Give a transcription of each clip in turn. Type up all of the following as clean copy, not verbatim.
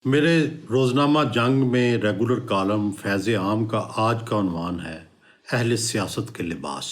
میرے روزنامہ جنگ میں ریگولر کالم فیض عام کا آج کا عنوان ہے اہل سیاست کے لباس۔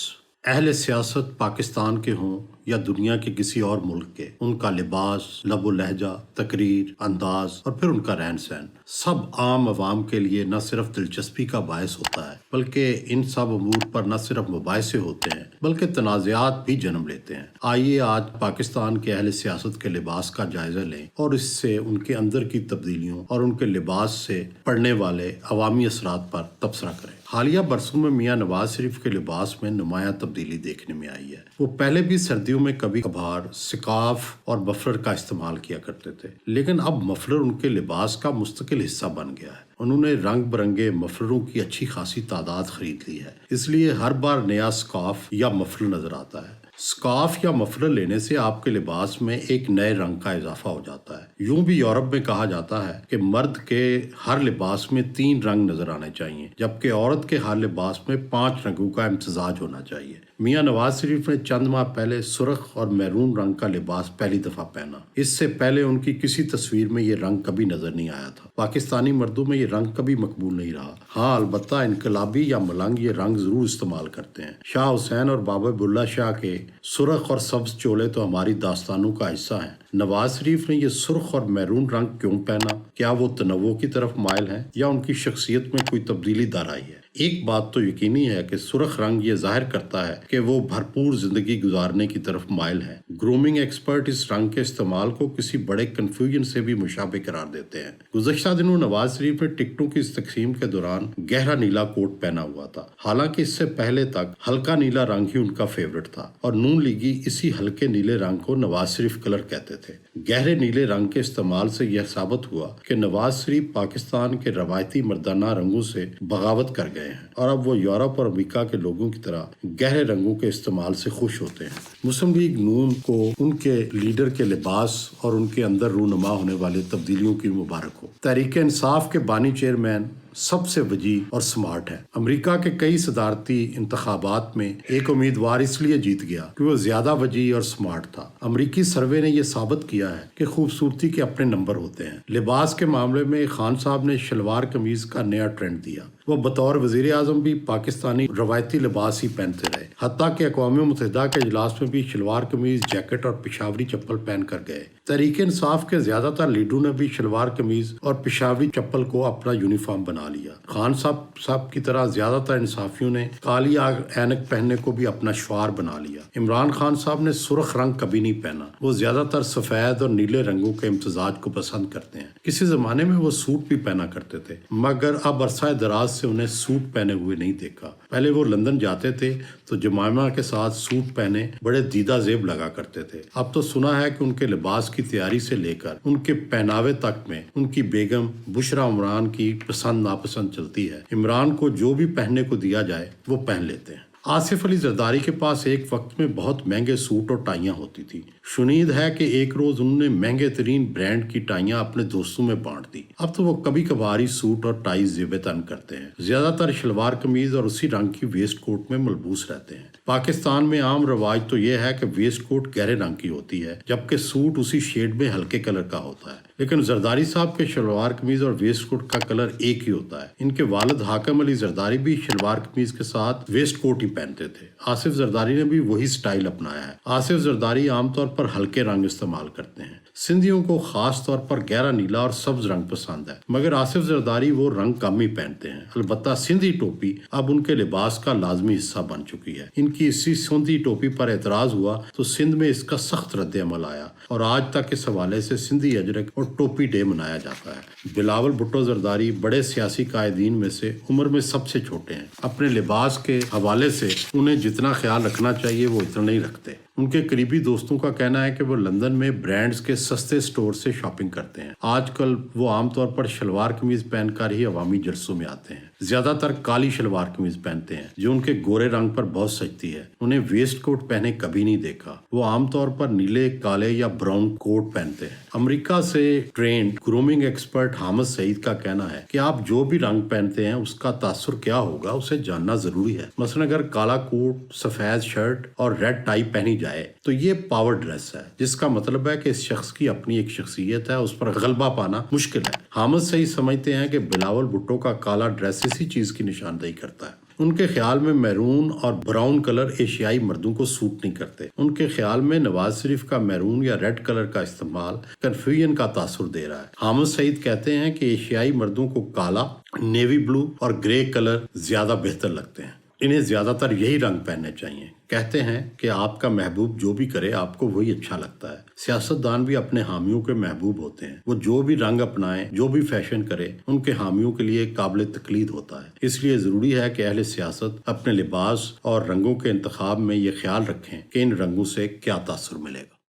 اہل سیاست پاکستان کے ہوں یا دنیا کے کسی اور ملک کے، ان کا لباس، لب و لہجہ، تقریر، انداز اور پھر ان کا رہن سہن سب عام عوام کے لیے نہ صرف دلچسپی کا باعث ہوتا ہے بلکہ ان سب امور پر نہ صرف مباحثے ہوتے ہیں بلکہ تنازعات بھی جنم لیتے ہیں۔ آئیے آج پاکستان کے اہل سیاست کے لباس کا جائزہ لیں اور اس سے ان کے اندر کی تبدیلیوں اور ان کے لباس سے پڑنے والے عوامی اثرات پر تبصرہ کریں۔ حالیہ برسوں میں میاں نواز شریف کے لباس میں نمایاں تبدیلی دیکھنے میں آئی ہے۔ وہ پہلے بھی سردیوں میں کبھی کبھار سکارف اور مفلر کا استعمال کیا کرتے تھے، لیکن اب مفلر ان کے لباس کا مستقل حصہ بن گیا ہے۔ انہوں نے رنگ برنگے مفلروں کی اچھی خاصی تعداد خرید لی ہے، اس لیے ہر بار نیا سکارف یا مفلر نظر آتا ہے۔ سکارف یا مفلر لینے سے آپ کے لباس میں ایک نئے رنگ کا اضافہ ہو جاتا ہے۔ یوں بھی یورپ میں کہا جاتا ہے کہ مرد کے ہر لباس میں 3 رنگ نظر آنے چاہیے، جبکہ عورت کے ہر لباس میں 5 رنگوں کا امتزاج ہونا چاہیے۔ میاں نواز شریف نے چند ماہ پہلے سرخ اور میرون رنگ کا لباس پہلی دفعہ پہنا۔ اس سے پہلے ان کی کسی تصویر میں یہ رنگ کبھی نظر نہیں آیا تھا۔ پاکستانی مردوں میں یہ رنگ کبھی مقبول نہیں رہا۔ ہاں، البتہ انقلابی یا ملنگ یہ رنگ ضرور استعمال کرتے ہیں۔ شاہ حسین اور بابا بلّہ شاہ کے سرخ اور سبز چولے تو ہماری داستانوں کا حصہ ہیں۔ نواز شریف نے یہ سرخ اور میرون رنگ کیوں پہنا؟ کیا وہ تنوع کی طرف مائل ہیں یا ان کی شخصیت میں کوئی تبدیلی در آئی ہے؟ ایک بات تو یقینی ہے کہ سرخ رنگ یہ ظاہر کرتا ہے کہ وہ بھرپور زندگی گزارنے کی طرف مائل ہیں۔ گرومنگ ایکسپرٹ اس رنگ کے استعمال کو کسی بڑے کنفیوژن سے بھی مشابہ قرار دیتے ہیں۔ گزشتہ دنوں نواز شریف نے ٹکٹوں کی اس تقسیم کے دوران گہرا نیلا کوٹ پہنا ہوا تھا، حالانکہ اس سے پہلے تک ہلکا نیلا رنگ ہی ان کا فیورٹ تھا اور نون لیگی اسی ہلکے نیلے رنگ کو نواز شریف کلر کہتے تھے۔ گہرے نیلے رنگ کے استعمال سے یہ ثابت ہوا کہ نواز شریف پاکستان کے روایتی مردانہ رنگوں سے بغاوت کر گئے ہیں اور اب وہ یورپ اور امریکہ کے لوگوں کی طرح گہرے رنگوں کے استعمال سے خوش ہوتے ہیں۔ مسلم لیگ نون کو ان کے لیڈر کے لباس اور ان کے اندر رونما ہونے والی تبدیلیوں کی مبارک ہو۔ تحریک انصاف کے بانی چیئرمین سب سے وجیح اور سمارٹ ہے۔ امریکہ کے کئی صدارتی انتخابات میں ایک امیدوار اس لیے جیت گیا کہ وہ زیادہ وجیح اور سمارٹ تھا۔ امریکی سروے نے یہ ثابت کیا ہے کہ خوبصورتی کے اپنے نمبر ہوتے ہیں۔ لباس کے معاملے میں خان صاحب نے شلوار قمیض کا نیا ٹرینڈ دیا۔ وہ بطور وزیر اعظم بھی پاکستانی روایتی لباس ہی پہنتے رہے، حتیٰ کہ اقوام متحدہ کے اجلاس میں بھی شلوار قمیض، جیکٹ اور پشاوری چپل پہن کر گئے۔ تحریک انصاف کے زیادہ تر لیڈروں نے بھی شلوار قمیض اور پشاوری چپل کو اپنا یونیفارم بنا لیا۔ خان صاحب کی طرح زیادہ تر انصافیوں نے کالی اینک پہننے کو بھی اپنا شعار بنا لیا۔ عمران خان صاحب نے سرخ رنگ کبھی نہیں پہنا، وہ زیادہ تر سفید اور نیلے رنگوں کے امتزاج کو پسند کرتے ہیں۔ کسی زمانے میں وہ سوٹ بھی پہنا کرتے تھے، مگر اب عرصہ دراز سے انہیں سوٹ پہنے ہوئے نہیں دیکھا۔ پہلے وہ لندن جاتے تھے تو جمائمہ کے ساتھ سوٹ پہنے بڑے دیدہ زیب لگا کرتے تھے۔ اب تو سنا ہے کہ ان کے لباس کی تیاری سے لے کر ان کے پہناوے تک میں ان کی بیگم بشریٰ عمران کی پسند ناپسند چلتی ہے۔ عمران کو جو بھی پہننے کو دیا جائے وہ پہن لیتے ہیں۔ آصف علی زرداری کے پاس ایک وقت میں بہت مہنگے سوٹ اور ٹائیاں ہوتی تھی۔ شنید ہے کہ ایک روز انہوں نے مہنگے ترین برانڈ کی ٹائیاں اپنے دوستوں میں بانٹ دی۔ اب تو وہ کبھی کبھاری سوٹ اور ٹائی زیب تن کرتے ہیں، زیادہ تر شلوار قمیض اور اسی رنگ کی ویسٹ کوٹ میں ملبوس رہتے ہیں۔ پاکستان میں عام رواج تو یہ ہے کہ ویسٹ کوٹ گہرے رنگ کی ہوتی ہے جبکہ سوٹ اسی شیڈ میں ہلکے کلر کا ہوتا ہے، لیکن زرداری صاحب کے شلوار قمیض اور ویسٹ کوٹ کا کلر ایک ہی ہوتا ہے۔ ان کے والد حاکم علی زرداری بھی شلوار قمیض کے ساتھ ویسٹ کوٹ ہی پہنتے تھے۔ آصف زرداری نے بھی وہی سٹائل اپنایا ہے۔ آصف زرداری عام طور پر ہلکے رنگ استعمال کرتے ہیں۔ سندھیوں کو خاص طور پر گہرا نیلا اور سبز رنگ پسند ہے، مگر آصف زرداری وہ رنگ کم ہی پہنتے ہیں۔ البتہ سندھی ٹوپی اب ان کے لباس کا لازمی حصہ بن چکی ہے۔ ان کی اسی سندھی ٹوپی پر اعتراض ہوا تو سندھ میں اس کا سخت رد عمل آیا اور آج تک اس حوالے سے سندھی اجرک اور ٹوپی ڈے منایا جاتا ہے۔ بلاول بھٹو زرداری بڑے سیاسی قائدین میں سے عمر میں سب سے چھوٹے ہیں۔ اپنے لباس کے حوالے سے انہیں جتنا خیال رکھنا چاہیے وہ اتنا نہیں رکھتے۔ ان کے قریبی دوستوں کا کہنا ہے کہ وہ لندن میں برانڈز کے سستے سٹور سے شاپنگ کرتے ہیں۔ آج کل وہ عام طور پر شلوار قمیض پہن کر ہی عوامی جلسوں میں آتے ہیں۔ زیادہ تر کالی شلوار قمیض پہنتے ہیں جو ان کے گورے رنگ پر بہت سجتی ہے۔ انہیں ویسٹ کوٹ پہنے کبھی نہیں دیکھا۔ وہ عام طور پر نیلے، کالے یا براؤن کوٹ پہنتے ہیں۔ امریکہ سے ٹرینڈ گرومنگ ایکسپرٹ حامد سعید کا کہنا ہے کہ آپ جو بھی رنگ پہنتے ہیں اس کا تاثر کیا ہوگا اسے جاننا ضروری ہے۔ مثلا اگر کالا کوٹ، سفید شرٹ اور ریڈ ٹائی پہنی جائے تو یہ پاور ڈریس ہے، جس کا مطلب ہے کہ اس شخص شخص کی اپنی ایک شخصیت ہے، اس پر غلبہ پانا مشکل ہے۔ حامد سعید سمجھتے ہیں کہ بلاول بھٹو کا کالا ڈریس اسی چیز کی نشاندہی کرتا ہے۔ ان کے خیال میں میرون اور براؤن کلر ایشیائی مردوں کو سوٹ نہیں کرتے۔ ان کے خیال میں نواز شریف کا میرون یا ریڈ کلر کا استعمال کنفیوژن کا تاثر دے رہا ہے۔ حامد سعید کہتے ہیں کہ ایشیائی مردوں کو کالا، نیوی بلو اور گرے کلر زیادہ بہتر لگتے ہیں، انہیں زیادہ تر یہی رنگ پہننے چاہیے۔ کہتے ہیں کہ آپ کا محبوب جو بھی کرے آپ کو وہی اچھا لگتا ہے۔ سیاستدان بھی اپنے حامیوں کے محبوب ہوتے ہیں، وہ جو بھی رنگ اپنائیں، جو بھی فیشن کرے، ان کے حامیوں کے لیے قابل تقلید ہوتا ہے۔ اس لیے ضروری ہے کہ اہل سیاست اپنے لباس اور رنگوں کے انتخاب میں یہ خیال رکھیں کہ ان رنگوں سے کیا تاثر ملے گا۔